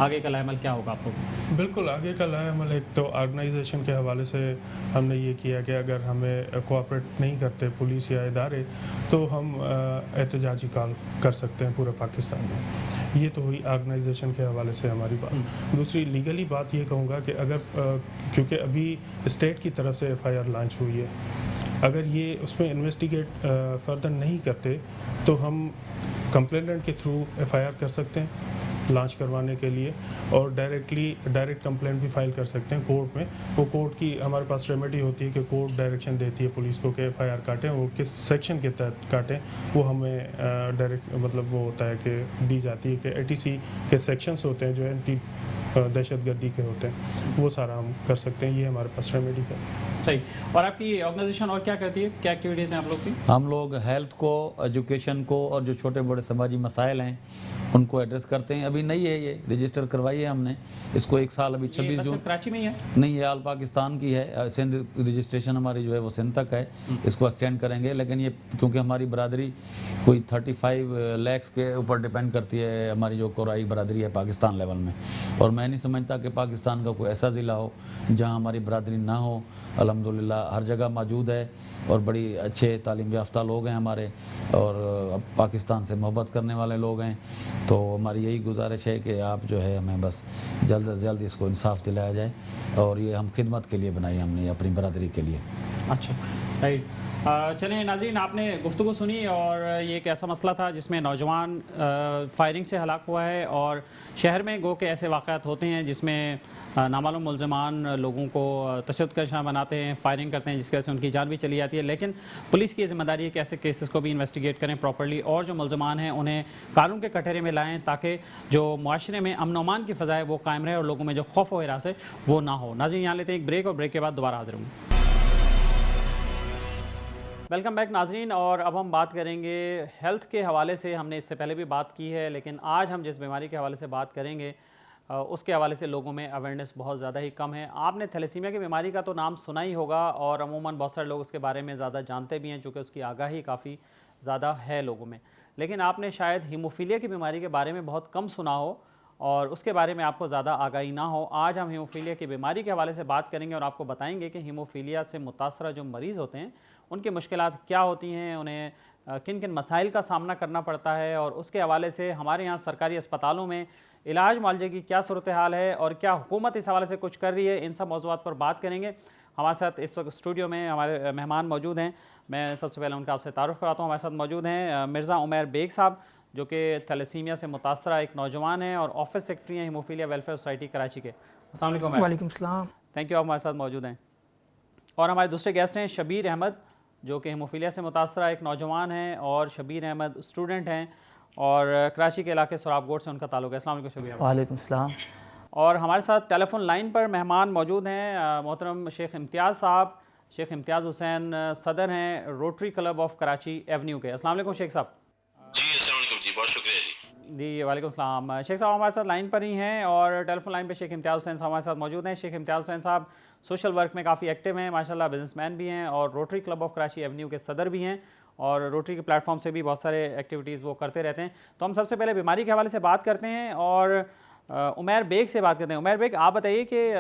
آگے کا عمل کیا ہوگا آپ کو؟ بالکل آگے کا لائے عمل ایک تو آرگنائزیشن کے حوالے سے ہم نے یہ کیا کہ اگر ہمیں کوآپریٹ نہیں کرتے پولیس یا ادارے تو ہم احتجاجی کال کر سکتے ہیں پورے پاکستان میں۔ یہ تو ہوئی آرگنائزیشن کے حوالے سے ہماری بات۔ دوسری لیگلی بات یہ کہوں گا کہ اگر کیونکہ ابھی اسٹیٹ کی طرف سے ایف آئی آر لانچ ہوئی ہے، اگر یہ اس میں انویسٹیگیٹ فردر نہیں کرتے تو ہم کمپلیننٹ کے تھرو ایف آئی آر کر سکتے ہیں لانچ کروانے کے لیے، اور ڈائریکٹ کمپلینٹ بھی فائل کر سکتے ہیں کورٹ میں۔ وہ کورٹ کی ہمارے پاس ریمیڈی ہوتی ہے کہ کورٹ ڈائریکشن دیتی ہے پولیس کو کہ ایف آئی آر کاٹیں، وہ کس سیکشن کے تحت کاٹیں وہ ہمیں ڈائریکٹ مطلب وہ ہوتا ہے کہ دی جاتی ہے کہ اے ٹی سی کے سیکشنز ہوتے ہیں جو اینٹی دہشت گردی کے ہوتے ہیں، وہ سارا ہم کر سکتے ہیں۔ یہ ہمارے پاس ریمیڈی ہے۔ صحیح۔ اور آپ کی آرگنائزیشن اور کیا کرتی ہے؟ کیا ایکٹیویٹیز ہیں آپ لوگ کی؟ ہم لوگ ہیلتھ کو، ایجوکیشن کو اور جو چھوٹے بڑے سماجی مسائل ہیں ان کو ایڈریس کرتے ہیں۔ ابھی نہیں ہے، یہ رجسٹر کروائی ہے ہم نے اس کو 1 سال، ابھی 26 جون۔ کراچی میں ہی ہے؟ نہیں، یہ آل پاکستان کی ہے، سندھ رجسٹریشن ہماری جو ہے وہ سندھ تک ہے، اس کو ایکسٹینڈ کریں گے، لیکن یہ کیونکہ ہماری برادری کوئی 35 لاکھ کے اوپر ڈیپینڈ کرتی ہے، ہماری جو کورائی برادری ہے پاکستان لیول میں، اور میں نہیں سمجھتا کہ پاکستان کا کوئی ایسا ضلع ہو جہاں ہماری برادری نہ ہو۔ الحمدللہ ہر جگہ موجود ہے، اور بڑی اچھے تعلیم یافتہ لوگ ہیں ہمارے، اور پاکستان سے محبت کرنے والے لوگ ہیں۔ تو ہماری یہی گزارش ہے کہ آپ جو ہے ہمیں بس جلد از جلد اس کو انصاف دلایا جائے، اور یہ ہم خدمت کے لیے بنائی ہم نے اپنی برادری کے لیے۔ اچھا، رائٹ۔ چلیں ناظرین، آپ نے گفتگو سنی، اور یہ ایک ایسا مسئلہ تھا جس میں نوجوان فائرنگ سے ہلاک ہوا ہے، اور شہر میں گو کہ ایسے واقعات ہوتے ہیں جس میں نامعلوم ملزمان لوگوں کو تشدد کا نشانہ بناتے ہیں، فائرنگ کرتے ہیں، جس کی وجہ سے ان کی جان بھی چلی جاتی ہے۔ لیکن پولیس کی یہ ذمہ داری ہے کہ ایسے کیسز کو بھی انویسٹیگیٹ کریں پراپرلی، اور جو ملزمان ہیں انہیں قانون کے کٹہرے میں لائیں، تاکہ جو معاشرے میں امن و امان کی فضا ہے وہ قائم رہے، اور لوگوں میں جو خوف و ہراس ہے وہ نہ ہو۔ ناظرین، یہاں لیتے ہیں ایک بریک، اور بریک کے بعد دوبارہ حاضر ہوں گے۔ ویلکم بیک ناظرین، اور اب ہم بات کریں گے ہیلتھ کے حوالے سے۔ ہم نے اس سے پہلے بھی بات کی ہے، لیکن آج ہم جس بیماری کے حوالے سے بات کریں گے اس کے حوالے سے لوگوں میں اویئرنیس بہت زیادہ ہی کم ہے۔ آپ نے تھیلیسیمیا کی بیماری کا تو نام سنا ہی ہوگا، اور عموماً بہت سارے لوگ اس کے بارے میں زیادہ جانتے بھی ہیں، چونکہ اس کی آگاہی کافی زیادہ ہے لوگوں میں۔ لیکن آپ نے شاید ہیموفیلیا کی بیماری کے بارے میں بہت کم سنا ہو، اور اس کے بارے میں آپ کو زیادہ آگاہی نہ ہو۔ آج ہم ہیموفیلیا کی بیماری کے حوالے سے بات کریں گے، اور آپ کو بتائیں گے کہ ہیموفیلیا سے متاثرہ جو مریض ہوتے ہیں ان کی مشکلات کیا ہوتی ہیں، انہیں کن کن مسائل کا سامنا کرنا پڑتا ہے، اور اس کے حوالے سے ہمارے یہاں سرکاری اسپتالوں میں علاج معالجے کی کیا صورتحال ہے، اور کیا حکومت اس حوالے سے کچھ کر رہی ہے۔ ان سب موضوعات پر بات کریں گے۔ ہمارے ساتھ اس وقت اسٹوڈیو میں ہمارے مہمان موجود ہیں۔ میں سب سے پہلے ان کا آپ سے تعارف کراتا ہوں۔ ہمارے ساتھ موجود ہیں مرزا عمیر بیگ صاحب، جو کہ تھیلیسیمیا سے متاثرہ ایک نوجوان ہیں، اور آفس سیکرٹری ہیں ہیموفیلیا ویلفیئر سوسائٹی کراچی کے۔ السلام علیکم۔ وعلیکم السلام۔ تھینک یو، آپ ہمارے ساتھ موجود ہیں۔ اور ہمارے دوسرے گیسٹ ہیں شبیر احمد، جو کہ ہیموفیلیا سے متاثرہ ایک نوجوان ہیں، اور شبیر احمد اسٹوڈنٹ ہیں، اور کراچی کے علاقے سراب گوٹ سے ان کا تعلق ہے۔ السلام علیکم شبیر احمد۔ وعلیکم السلام۔ اور ہمارے ساتھ ٹیلی فون لائن پر مہمان موجود ہیں محترم شیخ امتیاز صاحب، شیخ امتیاز حسین، صدر ہیں Rotary club of Karachi avenue کے۔ السلام علیکم شیخ صاحب۔ جی السلام علیکم جی، بہت شکریہ جی۔ جی وعلیکم السلام۔ شیخ صاحب ہمارے ساتھ لائن پر ہی ہیں، اور ٹیلی فون لائن پہ شیخ امتیاز حسین صاحب ہمارے ساتھ موجود ہیں۔ شیخ امتیاز حسین صاحب سوشل ورک میں کافی ایکٹیو ہیں ماشاءاللہ، بزنس مین بھی ہیں، اور Rotary club of Karachi avenue کے صدر بھی ہیں، اور روٹری کے پلیٹ فارم سے بھی بہت سارے ایکٹیویٹیز وہ کرتے رہتے ہیں۔ تو ہم سب سے پہلے بیماری کے حوالے سے بات کرتے ہیں، اور عمیر بیگ سے بات کرتے ہیں۔ عمیر بیگ، آپ بتائیے کہ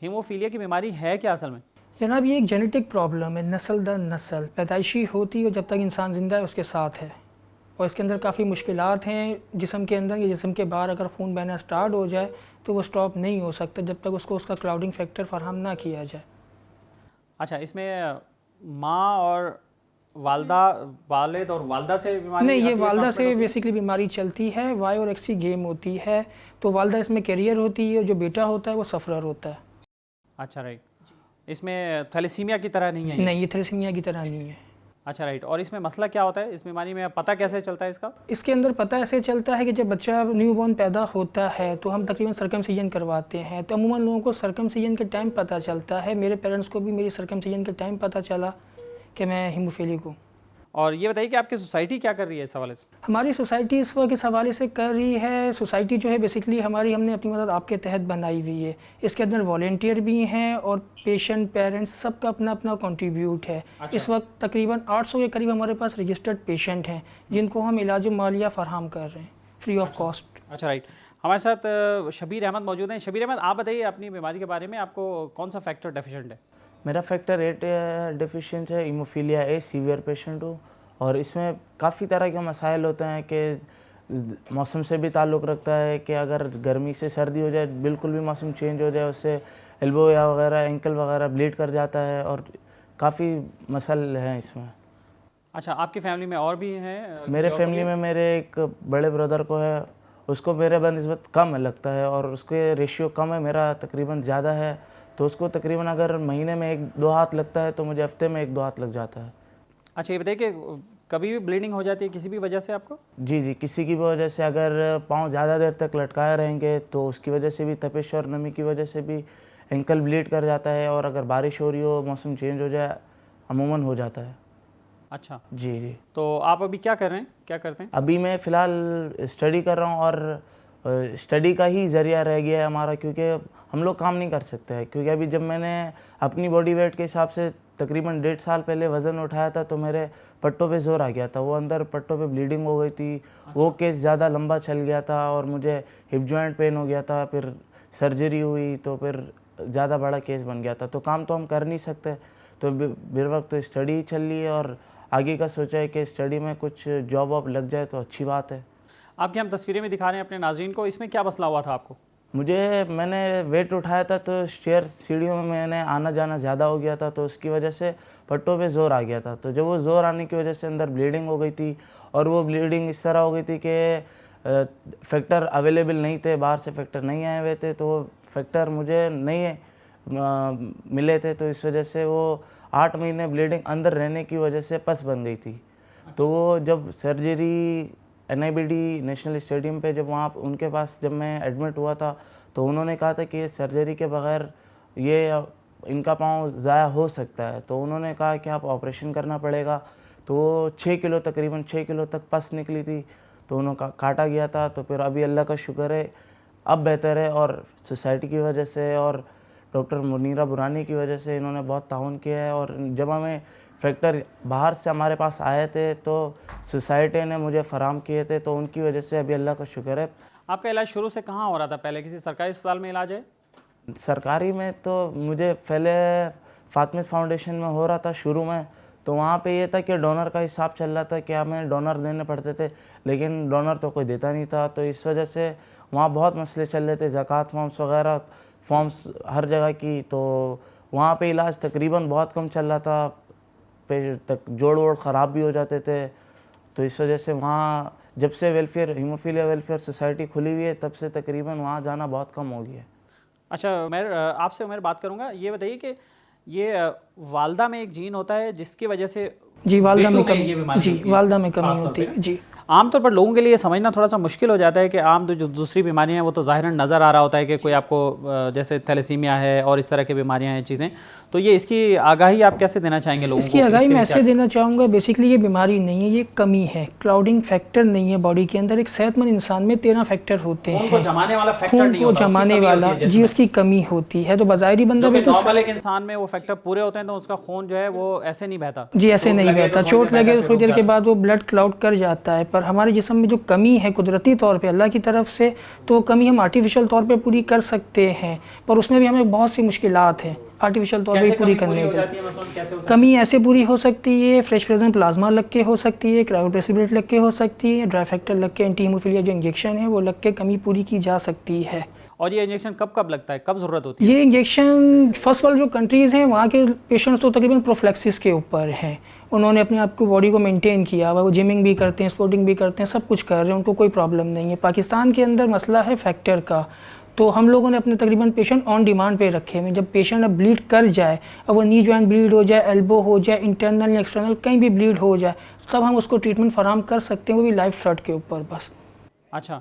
ہیموفیلیا کی بیماری ہے کیا اصل میں؟ جناب یہ ایک جینیٹک پرابلم ہے، نسل در نسل پیدائشی ہوتی ہے، اور جب تک انسان زندہ ہے اس کے ساتھ ہے، اور اس کے اندر کافی مشکلات ہیں جسم کے اندر یا جسم کے باہر۔ اگر خون بہنا سٹارٹ ہو جائے تو وہ سٹاپ نہیں ہو سکتا جب تک اس کو اس کا کلاؤڈنگ فیکٹر فراہم نہ کیا جائے۔ اچھا، اس میں ماں اور والد اور والدہ سے بیماری؟ نہیں، یہ والدہ سے بیسیکلی بیماری چلتی ہے، وائی اور ایکس کی گیم ہوتی ہے، تو والدہ اس میں کیریئر ہوتی ہے، جو بیٹا ہوتا ہے وہ سفرر ہوتا ہے۔ اچھا رائٹ، اس میں تھیلیسیمیا کی طرح نہیں ہے؟ نہیں، یہ تھیلیسیمیا کی طرح نہیں ہے۔ اچھا رائٹ، اور اس میں مسئلہ کیا ہوتا ہے اس بیماری میں، پتہ کیسے چلتا ہے اس کا؟ اس کے اندر پتہ ایسے چلتا ہے کہ جب بچہ نیو بورن پیدا ہوتا ہے تو ہم تقریباً سرکمسیژن کرواتے ہیں، تو عموماً لوگوں کو سرکمسیژن کے ٹائم پتہ چلتا ہے۔ میرے پیرنٹس کو بھی میری سرکمسیژن کے ٹائم پتہ چلا کہ میں ہیموفیلک ہوں۔ اور یہ بتائیے کہ آپ کی سوسائٹی کیا کر رہی ہے اس حوالے سے؟ ہماری سوسائٹی اس وقت اس حوالے سے کر رہی ہے، سوسائٹی جو ہے بیسکلی ہماری ہم نے اپنی مدد آپ کے تحت بنائی ہوئی ہے. اس کے اندر والنٹیئر بھی ہیں اور پیشنٹ پیرنٹس سب کا اپنا اپنا کنٹریبیوٹ ہے. اس وقت تقریباً 800 کے قریب ہمارے پاس رجسٹرڈ پیشنٹ ہیں جن کو ہم علاج مالیہ فراہم کر رہے ہیں فری آف کاسٹ. اچھا رائٹ. ہمارے ساتھ شبیر احمد موجود ہیں. شبیر احمد، آپ بتائیے اپنی بیماری کے بارے میں، آپ کو کون سا فیکٹر ڈیفیشینٹ ہے؟ میرا فیکٹر 8 ڈیفیشینٹ ہے، ہیموفیلیا اے سیویئر پیشنٹ ہوں، اور اس میں کافی طرح کے مسائل ہوتے ہیں کہ موسم سے بھی تعلق رکھتا ہے کہ اگر گرمی سے سردی ہو جائے، بالکل بھی موسم چینج ہو جائے، اس سے ایلبو یا وغیرہ اینکل وغیرہ بلیڈ کر جاتا ہے، اور کافی مسائل ہیں اس میں. اچھا، آپ کی فیملی میں اور بھی ہیں؟ میرے فیملی میں میرے ایک بڑے بردر کو ہے، اس کو میرے بنسبت کم لگتا ہے اور اس کے ریشیو کم ہے، میرا تقریباً زیادہ ہے، تو اس کو تقریباً اگر مہینے میں 1-2 ہاتھ لگتا ہے تو مجھے ہفتے میں 1-2 ہاتھ لگ جاتا ہے. اچھا، یہ بتائیے کہ کبھی بھی بلیڈنگ ہو جاتی ہے کسی بھی وجہ سے آپ کو؟ جی کسی کی بھی وجہ سے، اگر پاؤں زیادہ دیر تک لٹکائے رہیں گے تو اس کی وجہ سے بھی، تپش اور نمی کی وجہ سے بھی اینکل بلیڈ کر جاتا ہے، اور اگر بارش ہو رہی ہو، موسم چینج ہو جائے، عموماً ہو جاتا ہے. اچھا جی تو آپ ابھی کیا کر رہے ہیں، کیا کرتے ہیں؟ ابھی میں فی الحال اسٹڈی کر رہا ہوں، اور اسٹڈی کا ہی ذریعہ رہ گیا ہے ہمارا، کیونکہ ہم لوگ کام نہیں کر سکتے ہیں. کیونکہ ابھی جب میں نے اپنی باڈی ویٹ کے حساب سے تقریباً 1.5 سال پہلے وزن اٹھایا تھا تو میرے پٹوں پہ زور آ گیا تھا، وہ اندر پٹوں پہ بلیڈنگ ہو گئی تھی، وہ کیس زیادہ لمبا چل گیا تھا، اور مجھے ہپ جوائنٹ پین ہو گیا تھا، پھر سرجری ہوئی تو پھر زیادہ بڑا کیس بن گیا تھا. تو کام تو ہم کر نہیں سکتے، تو بر وقت تو اسٹڈی چل رہی ہے، اور آگے کا سوچا ہے کہ اسٹڈی میں کچھ جاب واب لگ جائے تو اچھی بات ہے. آپ کی ہم تصویریں میں دکھا رہے ہیں اپنے ناظرین کو، اس میں کیا مسئلہ ہوا تھا آپ کو؟ میں نے ویٹ اٹھایا تھا تو سیڑھیوں میں نے آنا جانا زیادہ ہو گیا تھا، تو اس کی وجہ سے پٹوں پہ زور آ گیا تھا. تو جب وہ زور آنے کی وجہ سے اندر بلیڈنگ ہو گئی تھی، اور وہ بلیڈنگ اس طرح ہو گئی تھی کہ فیکٹر اویلیبل نہیں تھے، باہر سے فیکٹر نہیں آئے ہوئے تھے، تو وہ فیکٹر مجھے نہیں ملے تھے، تو اس وجہ سے وہ 8 مہینے بلیڈنگ اندر رہنے کی وجہ سے پس بن گئی تھی. تو وہ جب سرجری NIBD نیشنل اسٹیڈیم پہ، جب وہاں ان کے پاس جب میں ایڈمٹ ہوا تھا تو انہوں نے کہا تھا کہ سرجری کے بغیر یہ ان کا پاؤں ضائع ہو سکتا ہے. تو انہوں نے کہا کہ آپ آپریشن کرنا پڑے گا. تو وہ 6 کلو تقریباً 6 کلو تک پس نکلی تھی، تو انہوں کا کاٹا گیا تھا. تو پھر ابھی اللہ کا شکر ہے اب بہتر ہے، اور سوسائٹی کی وجہ سے اور ڈاکٹر منیرہ برانی کی وجہ سے انہوں نے بہت تعاون کیا ہے. اور جب ہمیں فیکٹر باہر سے ہمارے پاس آئے تھے تو سوسائٹی نے مجھے فراہم کیے تھے، تو ان کی وجہ سے ابھی اللہ کا شکر ہے. آپ کا علاج شروع سے کہاں ہو رہا تھا؟ پہلے کسی سرکاری اسپتال میں علاج ہے؟ سرکاری میں تو مجھے پہلے فاطمہ فاؤنڈیشن میں ہو رہا تھا شروع میں، تو وہاں پہ یہ تھا کہ ڈونر کا حساب چل رہا تھا کہ ہمیں ڈونر دینے پڑتے تھے، لیکن ڈونر تو کوئی دیتا نہیں تھا. تو اس وجہ سے وہاں بہت مسئلے چل رہے تھے، زکوٰۃ فارمز وغیرہ فارمز ہر جگہ کی. تو وہاں پہ علاج تقریباً بہت کم چل رہا تھا، تک جوڑ ووڑ خراب بھی ہو جاتے تھے. تو اس وجہ سے وہاں جب سے ہیموفیلیا ویلفیئر سوسائٹی کھلی ہوئی ہے تب سے تقریباً وہاں جانا بہت کم ہو گیا ہے. اچھا، آپ سے میں بات کروں گا، یہ بتائیے کہ یہ والدہ میں ایک جین ہوتا ہے جس کی وجہ سے جی والدہ میں یہ بیماری جی والدہ میں کمی ہوتی ہے. جی عام طور پر لوگوں کے لیے سمجھنا تھوڑا سا مشکل ہو جاتا ہے کہ عام جو دوسری بیماریاں ہیں وہ تو ظاہراً نظر آ رہا ہوتا ہے کہ کوئی آپ کو جیسے تھیلیسیمیا ہے اور اس طرح کی بیماریاں ہیں چیزیں، تو یہ اس کی آگاہی آپ کیسے دینا چاہیں گے لوگوں کو؟ اس کی آگاہی میں ایسے دینا چاہوں گا، بیسکلی یہ بیماری نہیں ہے، یہ کمی ہے، کلاؤڈنگ فیکٹر نہیں ہے باڈی کے اندر. ایک صحت مند انسان میں 13 فیکٹر ہوتے ہیں، خون کو جمانے والا فیکٹر خون نہیں کو ہوتا، جمانے والا جی اس کی کمی ہوتی ہے. تو بظاہری بندہ بالکل نارمل ایک انسان میں وہ فیکٹر پورے ہوتے ہیں تو اس کا خون جو ہے وہ ایسے نہیں بہتا. جی ایسے نہیں بہتا، چوٹ لگے تھوڑی دیر کے بعد وہ بلڈ کلاؤڈ کر جاتا ہے. پر ہمارے جسم میں جو کمی ہے قدرتی طور پہ اللہ کی طرف سے، تو وہ کمی ہم آرٹیفیشل طور پہ پوری کر سکتے ہیں، پر اس میں بھی ہمیں بہت سی مشکلات ہیں آرٹیفیشل طور پہ پوری کرنے کی. کمی ایسے پوری ہو سکتی ہے، فریش فریزن پلازما لگ کے ہو سکتی ہے، کرائیوپریسبریٹ لگ کے ہو سکتی ہے، ڈرائی فیکٹر لگ کے اینٹی ہیموفیلیا جو انجیکشن ہے وہ لگ کے کمی پوری کی جا سکتی ہے. اور یہ انجیکشن کب لگتا ہے، کب ضرورت ہوتی ہے؟ یہ انجیکشن فرسٹ ورلڈ جو کنٹریز ہیں وہاں کے پیشنٹس تو تقریباً پروفلیکسس کے اوپر ہیں، انہوں نے اپنے آپ کو باڈی کو مینٹین کیا ہوا، وہ جمنگ بھی کرتے ہیں، اسپورٹنگ بھی کرتے ہیں، سب کچھ کر رہے ہیں، ان کو کوئی پرابلم نہیں ہے. پاکستان کے اندر مسئلہ ہے فیکٹر کا، تو ہم لوگوں نے اپنے تقریباً پیشنٹ آن ڈیمانڈ پہ رکھے ہوئے. جب پیشنٹ اب بلیڈ کر جائے، اب وہ نی جوائنٹ بلیڈ ہو جائے، ایلبو ہو جائے، انٹرنل یا ایکسٹرنل کہیں بھی بلیڈ ہو جائے، تب ہم اس کو ٹریٹمنٹ فراہم کر سکتے ہیں، وہ بھی لائف فلڈ کے اوپر بس. اچھا،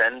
10